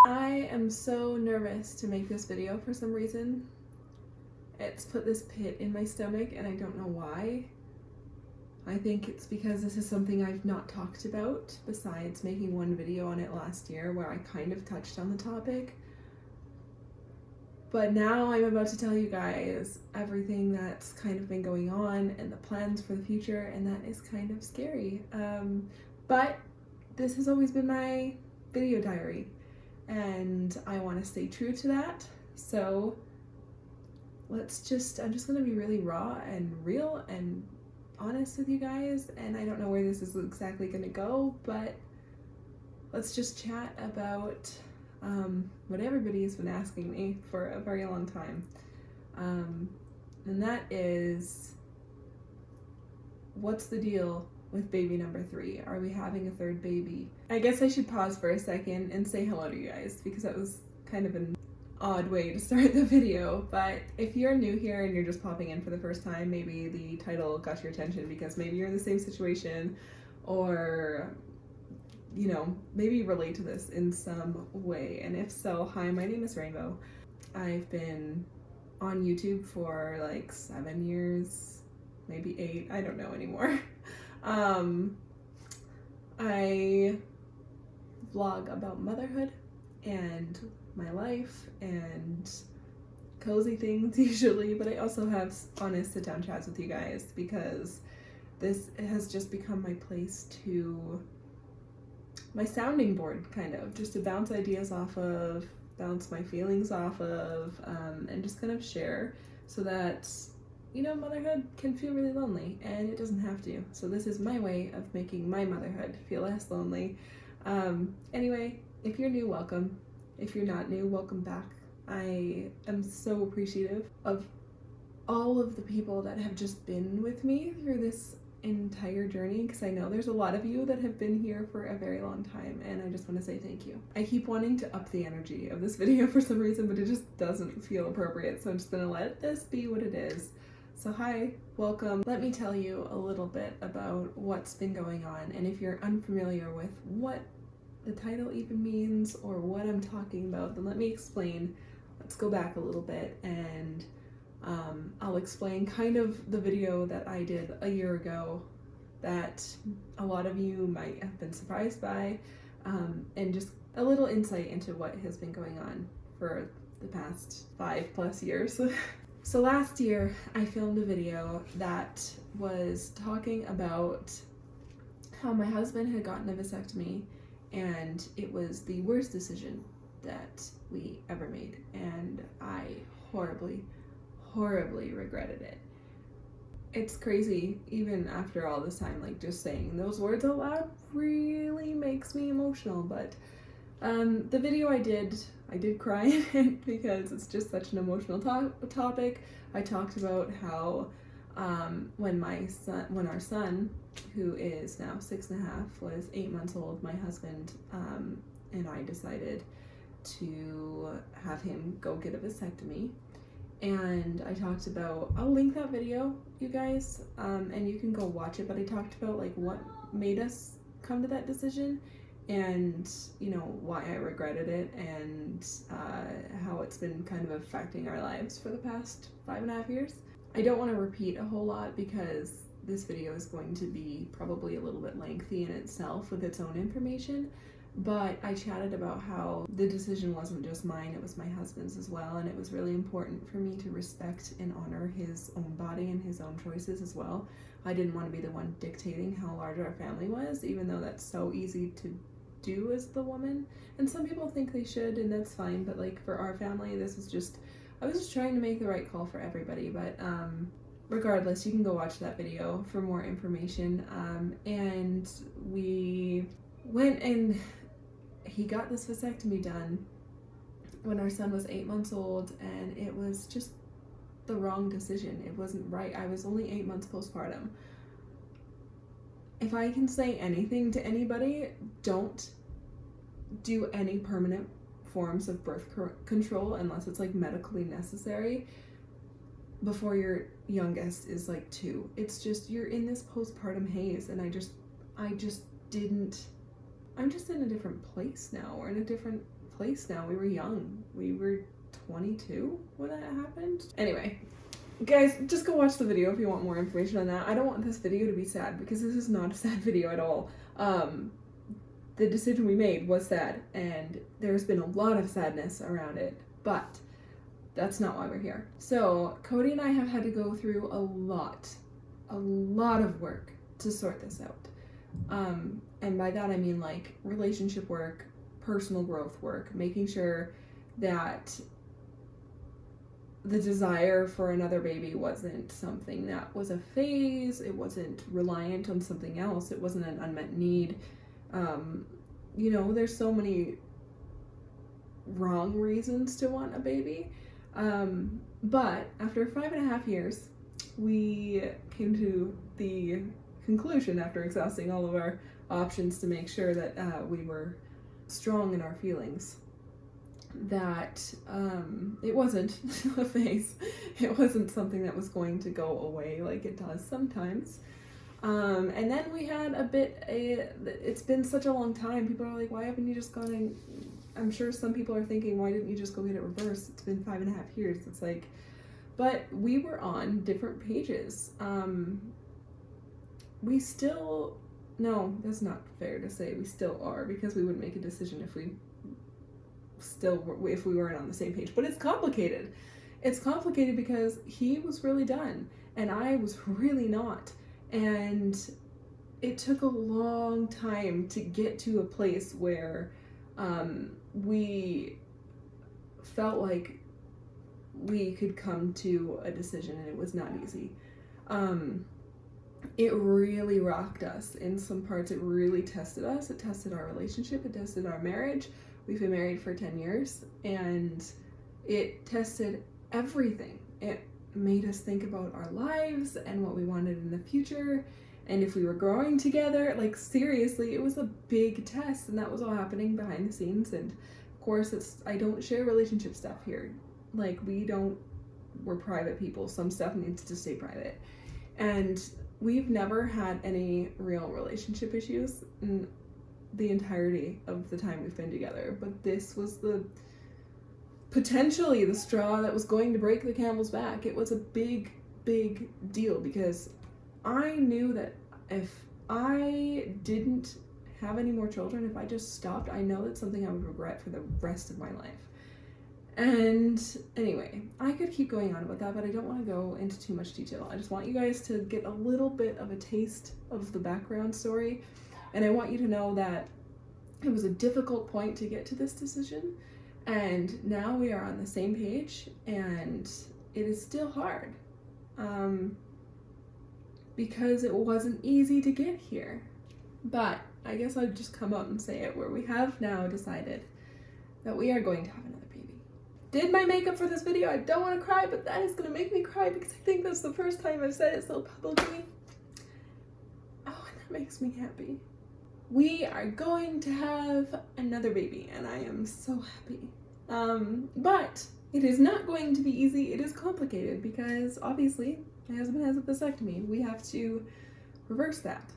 I am so nervous to make this video for some reason. It's put this pit in my stomach and I don't know why. I think it's because this is something I've not talked about besides making one video on it last year where I kind of touched on the topic. But now I'm about to tell you guys everything that's kind of been going on and the plans for the future, and that is kind of scary. But this has always been my video diary and I want to stay true to that. So I'm just going to be really raw and real and honest with you guys, and I don't know where this is exactly going to go, but let's just chat about what everybody has been asking me for a very long time, and that is, what's the deal with baby number 3? Are we having a third baby? I guess I should pause for a second and say hello to you guys, because that was kind of an odd way to start the video. But if you're new here and you're just popping in for the first time, maybe the title got your attention because maybe you're in the same situation, or you know, maybe you relate to this in some way. And if so, hi, my name is Rainbow. I've been on YouTube for like 7 years, maybe 8, I don't know anymore. I vlog about motherhood and my life and cozy things usually, but I also have honest sit-down chats with you guys because this has just become my place to, my sounding board, kind of, just to bounce ideas off of, bounce my feelings off of, and just kind of share, so that, you know, motherhood can feel really lonely, and it doesn't have to. So this is my way of making my motherhood feel less lonely. Anyway, if you're new, welcome. If you're not new, welcome back. I am so appreciative of all of the people that have just been with me through this entire journey, because I know there's a lot of you that have been here for a very long time, and I just want to say thank you. I keep wanting to up the energy of this video for some reason, but it just doesn't feel appropriate, so I'm just gonna let this be what it is. So hi, welcome. Let me tell you a little bit about what's been going on, and if you're unfamiliar with what the title even means or what I'm talking about, then let me explain. Let's go back a little bit, and I'll explain kind of the video that I did a year ago that a lot of you might have been surprised by, and just a little insight into what has been going on for the past 5+ years. So last year I filmed a video that was talking about how my husband had gotten a vasectomy, and it was the worst decision that we ever made, and I horribly regretted it. It's crazy, even after all this time, like just saying those words out loud really makes me emotional. But the video I did cry in it because it's just such an emotional topic. I talked about how when our son, who is now 6.5, was 8 months old, my husband and I decided to have him go get a vasectomy. And I talked about, I'll link that video, you guys, and you can go watch it, but I talked about like what made us come to that decision, and you know, why I regretted it, and how it's been kind of affecting our lives for the past 5.5 years. I don't want to repeat a whole lot because this video is going to be probably a little bit lengthy in itself with its own information, but I chatted about how the decision wasn't just mine, it was my husband's as well, and it was really important for me to respect and honor his own body and his own choices as well. I didn't want to be the one dictating how large our family was, even though that's so easy to do as the woman, and some people think they should, and that's fine, but like for our family, I was just trying to make the right call for everybody. But regardless, you can go watch that video for more information. And we went and he got this vasectomy done when our son was 8 months old, and it was just the wrong decision. It wasn't right. I was only 8 months postpartum. If I can say anything to anybody, don't do any permanent forms of birth control unless it's like medically necessary before your youngest is like 2. It's just, you're in this postpartum haze, and I just didn't, I'm just in a different place now. We're in a different place now. We were young. We were 22 when that happened. Anyway, guys, just go watch the video if you want more information on that. I don't want this video to be sad because this is not a sad video at all. The decision we made was sad, and there's been a lot of sadness around it, but that's not why we're here. So Cody and I have had to go through a lot of work to sort this out. And by that I mean like relationship work, personal growth work, making sure that the desire for another baby wasn't something that was a phase, it wasn't reliant on something else, it wasn't an unmet need. You know, there's so many wrong reasons to want a baby. But after 5.5 years, we came to the conclusion, after exhausting all of our options to make sure that we were strong in our feelings, that it wasn't a phase. It wasn't something that was going to go away like it does sometimes. And then we had it's been such a long time. People are like, why haven't you just gone and, I'm sure some people are thinking, why didn't you just go get it reversed? It's been 5.5 years. It's like, but we were on different pages. We still, no, that's not fair to say we still are, because we wouldn't make a decision if we weren't on the same page. But it's complicated. It's complicated because he was really done and I was really not. And it took a long time to get to a place where we felt like we could come to a decision, and it was not easy. It really rocked us in some parts. It really tested us. It tested our relationship. It tested our marriage. We've been married for 10 years, and it tested everything. It made us think about our lives and what we wanted in the future, and if we were growing together. Like, seriously, it was a big test, and that was all happening behind the scenes. And of course, I don't share relationship stuff here. Like, we're private people. Some stuff needs to stay private. And we've never had any real relationship issues in the entirety of the time we've been together. But this was potentially the straw that was going to break the camel's back. It was a big, big deal, because I knew that if I didn't have any more children, if I just stopped, I know that's something I would regret for the rest of my life. And anyway, I could keep going on about that, but I don't want to go into too much detail. I just want you guys to get a little bit of a taste of the background story. And I want you to know that it was a difficult point to get to this decision. And now we are on the same page, and it is still hard. Because it wasn't easy to get here. But I guess I'll just come out and say it, where we have now decided that we are going to have another baby. Did my makeup for this video. I don't want to cry, but that is going to make me cry because I think that's the first time I've said it so publicly. Oh, and that makes me happy. We are going to have another baby, and I am so happy. But it is not going to be easy. It is complicated because obviously my husband has a vasectomy. We have to reverse that.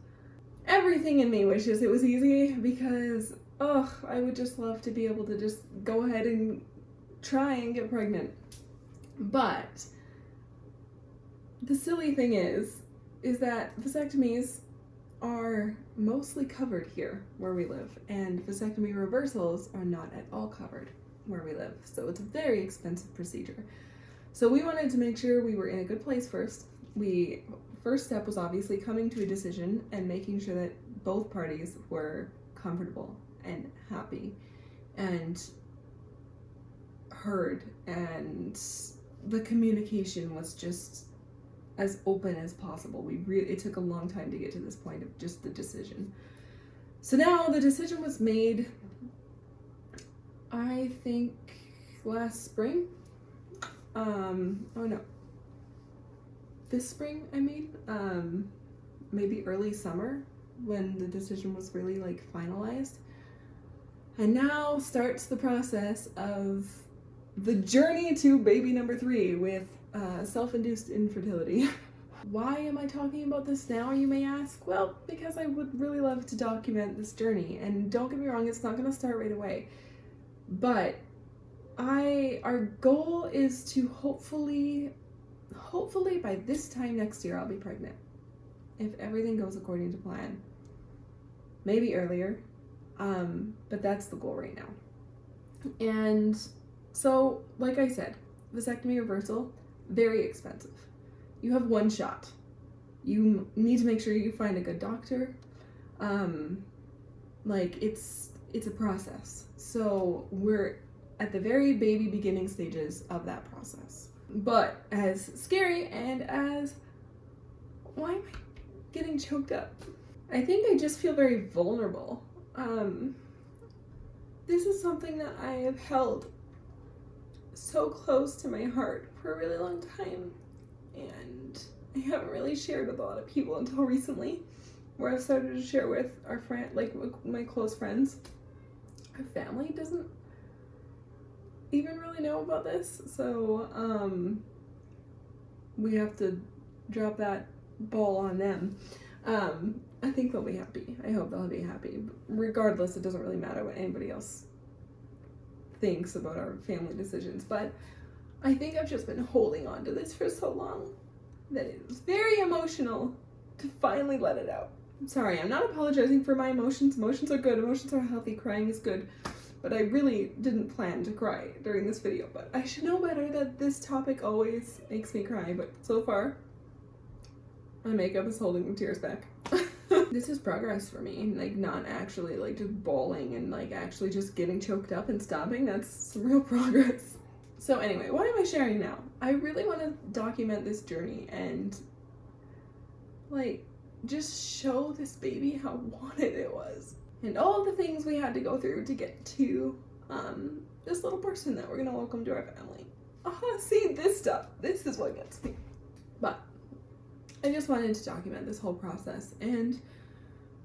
Everything in me wishes it was easy because, I would just love to be able to just go ahead and try and get pregnant. But the silly thing is that vasectomies are mostly covered here where we live, and vasectomy reversals are not at all covered where we live. So it's a very expensive procedure. So we wanted to make sure we were in a good place first. First step was obviously coming to a decision and making sure that both parties were comfortable and happy and heard, and the communication was just as open as possible. It took a long time to get to this point of just the decision. So now the decision was made, I think last spring. This spring, I mean, maybe early summer, when the decision was really like finalized. And now starts the process of the journey to baby number 3 with self-induced infertility. Why am I talking about this now, you may ask? Well, because I would really love to document this journey. And don't get me wrong, it's not going to start right away. But our goal is to hopefully by this time next year I'll be pregnant. If everything goes according to plan. Maybe earlier. But that's the goal right now. And so, like I said, vasectomy reversal, very expensive. You have one shot. You need to make sure you find a good doctor. Like it's a process. So we're at the very baby beginning stages of that process. But as scary and as, why am I getting choked up? I think I just feel very vulnerable. This is something that I have held so close to my heart for a really long time, and I haven't really shared with a lot of people until recently, where I've started to share with our friend, like my close friends. Our family doesn't even really know about this, so we have to drop that ball on them. I think they'll be happy. I hope they'll be happy. Regardless, it doesn't really matter what anybody else thinks about our family decisions, but I think I've just been holding on to this for so long that it was very emotional to finally let it out. I'm sorry, I'm not apologizing for my emotions. Emotions are good. Emotions are healthy. Crying is good. But I really didn't plan to cry during this video, but I should know better that this topic always makes me cry, but so far, my makeup is holding the tears back. This is progress for me, like not actually like just bawling and like actually just getting choked up and stopping. That's some real progress. So anyway, why am I sharing now? I really want to document this journey and like just show this baby how wanted it was and all the things we had to go through to get to this little person that we're gonna welcome to our family. See, this stuff, this is what gets me. But I just wanted to document this whole process, and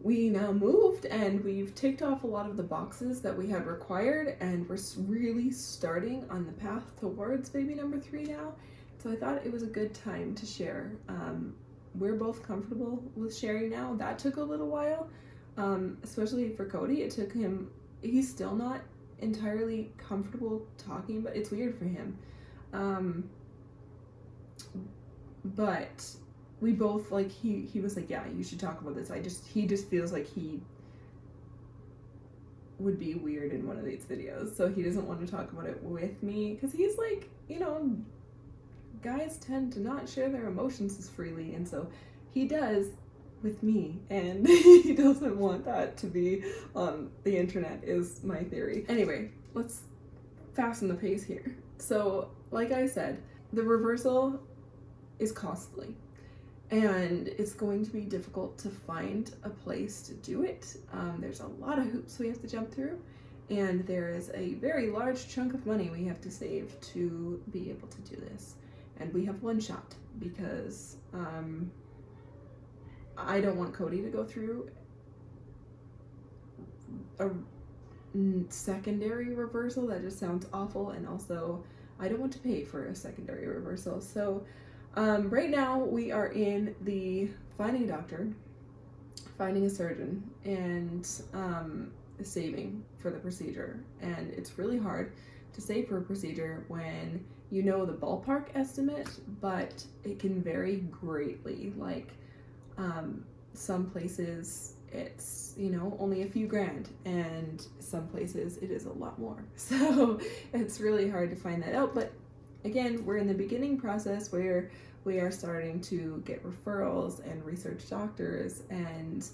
we now moved and we've ticked off a lot of the boxes that we had required, and we're really starting on the path towards baby number 3 now. So I thought it was a good time to share. We're both comfortable with sharing now. That took a little while, especially for Cody. It took him, he's still not entirely comfortable talking, but it's weird for him. But we both, like, he was like, yeah, you should talk about this. He just feels like he would be weird in one of these videos, so he doesn't want to talk about it with me, because he's like, you know, guys tend to not share their emotions as freely, and so he does with me, and he doesn't want that to be on the internet, is my theory. Anyway, let's fasten the pace here. So, like I said, the reversal is costly. And it's going to be difficult to find a place to do it. There's a lot of hoops we have to jump through, and there is a very large chunk of money we have to save to be able to do this. And we have one shot because I don't want Cody to go through a secondary reversal. That just sounds awful, and also I don't want to pay for a secondary reversal. So right now we are in the finding a doctor, finding a surgeon, and saving for the procedure. And it's really hard to save for a procedure when you know the ballpark estimate, but it can vary greatly. Like some places it's, you know, only a few grand, and some places it is a lot more. So it's really hard to find that out. But again, we're in the beginning process where we are starting to get referrals and research doctors, and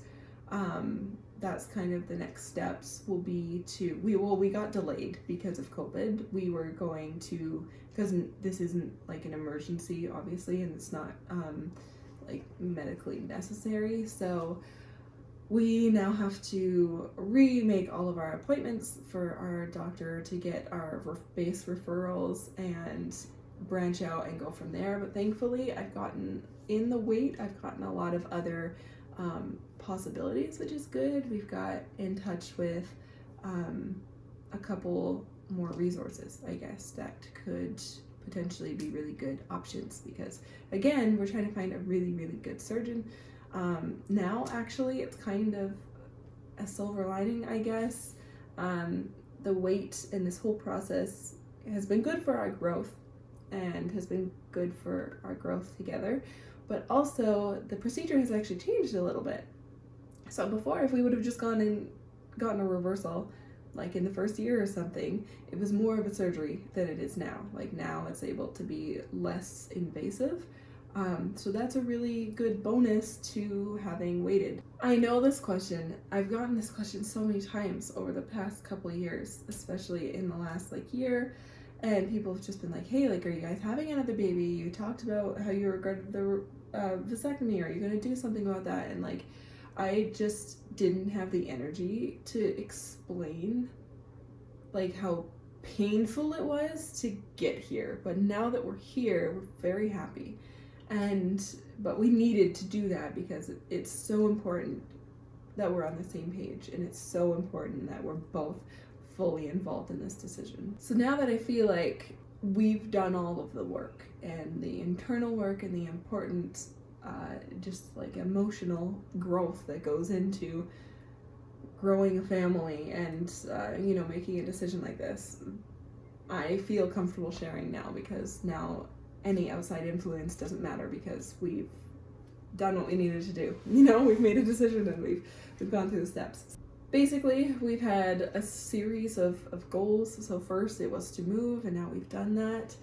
that's kind of the next steps will be to, we got delayed because of COVID. We were going to, because this isn't like an emergency, obviously, and it's not like medically necessary. So we now have to remake all of our appointments for our doctor to get our base referrals and branch out and go from there. But thankfully I've gotten in the wait, I've gotten a lot of other possibilities, which is good. We've got in touch with a couple more resources, I guess, that could potentially be really good options, because again, we're trying to find a really, really good surgeon. Now actually it's kind of a silver lining, I guess. the wait and this whole process has been good for our growth and has been good for our growth together, but also the procedure has actually changed a little bit. So before, if we would have just gone and gotten a reversal, like in the first year or something, it was more of a surgery than it is now. Like now it's able to be less invasive. So that's a really good bonus to having waited. I know this question, I've gotten this question so many times over the past couple of years, especially in the last like year, and people have just been like, hey, like, are you guys having another baby? You talked about how you regarded the vasectomy. Are you going to do something about that? And like, I just didn't have the energy to explain like how painful it was to get here. But now that we're here, we're very happy. But we needed to do that because it's so important that we're on the same page, and it's so important that we're both fully involved in this decision. So now that I feel like we've done all of the work and the internal work and the important just like emotional growth that goes into growing a family and you know, making a decision like this, I feel comfortable sharing now, because now any outside influence doesn't matter, because we've done what we needed to do. You know, we've made a decision and we've gone through the steps. Basically, we've had a series of goals. So first it was to move, and now we've done that,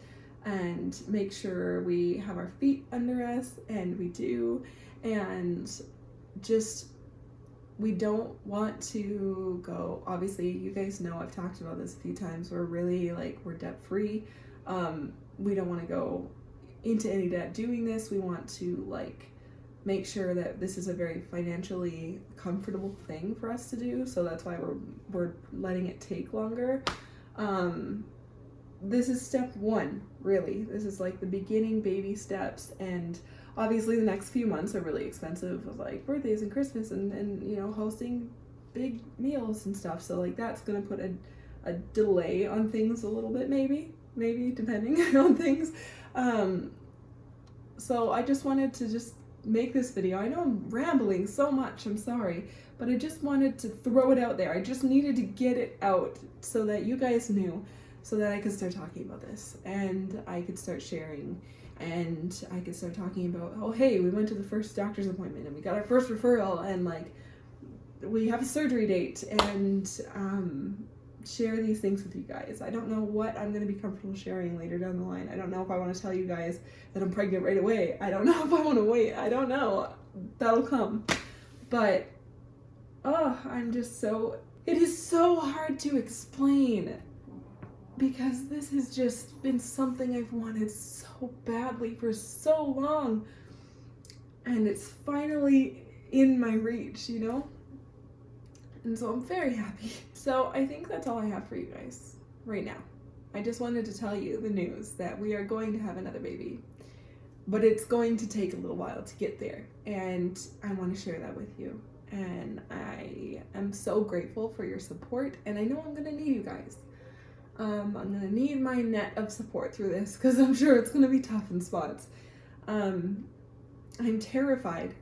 and make sure we have our feet under us, and we do, and just, we don't want to go, obviously you guys know I've talked about this a few times, we're really like, we're debt free. We don't want to go into any debt doing this. We want to like make sure that this is a very financially comfortable thing for us to do, so that's why we're letting it take longer. This is step one, really. This is like the beginning baby steps, and obviously the next few months are really expensive, of like birthdays and Christmas and you know, hosting big meals and stuff, so like that's gonna put a delay on things a little bit, maybe depending on things. So I just wanted to just make this video. I know I'm rambling so much, I'm sorry, but I just wanted to throw it out there. I just needed to get it out so that you guys knew, so that I could start talking about this, and I could start sharing, and I could start talking about, oh hey, we went to the first doctor's appointment and we got our first referral, and like we have a surgery date, and share these things with you guys. I don't know what I'm going to be comfortable sharing later down the line. I don't know if I want to tell you guys that I'm pregnant right away. I don't know if I want to wait. I don't know. That'll come. But, I'm just so, it is so hard to explain, because this has just been something I've wanted so badly for so long, and it's finally in my reach, you know? And so I'm very happy. So I think that's all I have for you guys right now. I just wanted to tell you the news that we are going to have another baby, but it's going to take a little while to get there, and I want to share that with you. And I am so grateful for your support, and I know I'm gonna need you guys. I'm gonna need my net of support through this, because I'm sure it's gonna be tough in spots. I'm terrified,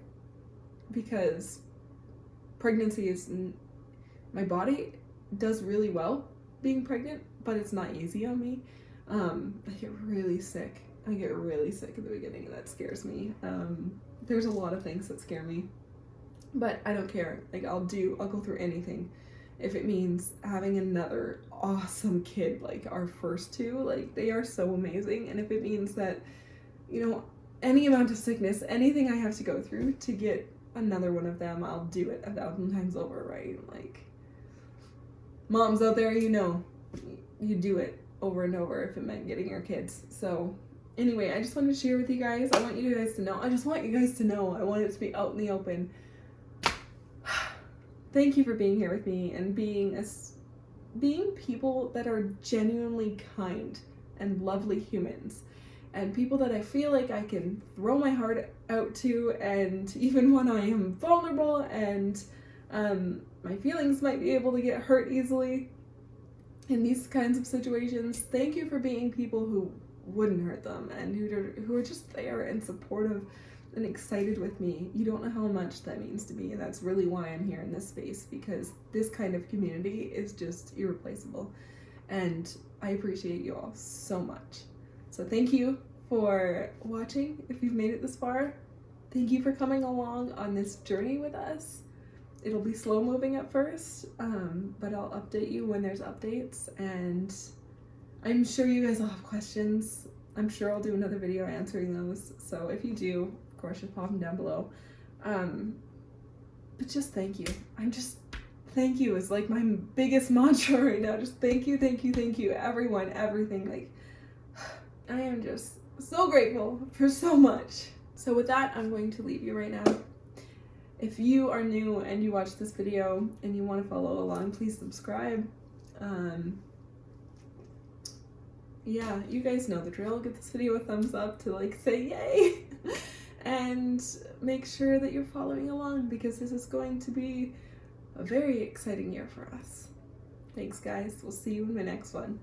because pregnancy is, my body does really well being pregnant, but it's not easy on me. I get really sick. I get really sick at the beginning, and that scares me. There's a lot of things that scare me, but I don't care. Like, I'll go through anything if it means having another awesome kid, like our first two. Like, they are so amazing, and if it means that, you know, any amount of sickness, anything I have to go through to get another one of them, I'll do it 1,000 times over, right? Like, moms out there, you know, you do it over and over if it meant getting your kids. So anyway, I just wanted to share with you guys. I want you guys to know. I just want you guys to know. I want it to be out in the open. Thank you for being here with me and being people that are genuinely kind and lovely humans, and people that I feel like I can throw my heart out to, and even when I am vulnerable and my feelings might be able to get hurt easily in these kinds of situations, thank you for being people who wouldn't hurt them, and who are just there and supportive and excited with me, you don't know how much that means to me. And that's really why I'm here in this space, because this kind of community is just irreplaceable. And I appreciate you all so much. So thank you for watching if you've made it this far. Thank you for coming along on this journey with us. It'll be slow moving at first, but I'll update you when there's updates, and I'm sure you guys all have questions. I'm sure I'll do another video answering those, so if you do, of course, just pop them down below. But just thank you. Thank you is like my biggest mantra right now. Just thank you, thank you, thank you, everyone, everything. Like, I am just so grateful for so much. So with that, I'm going to leave you right now. If you are new and you watch this video and you want to follow along, please subscribe. Yeah, you guys know the drill. Give this video a thumbs up to like say yay. And make sure that you're following along, because this is going to be a very exciting year for us. Thanks guys. We'll see you in the next one.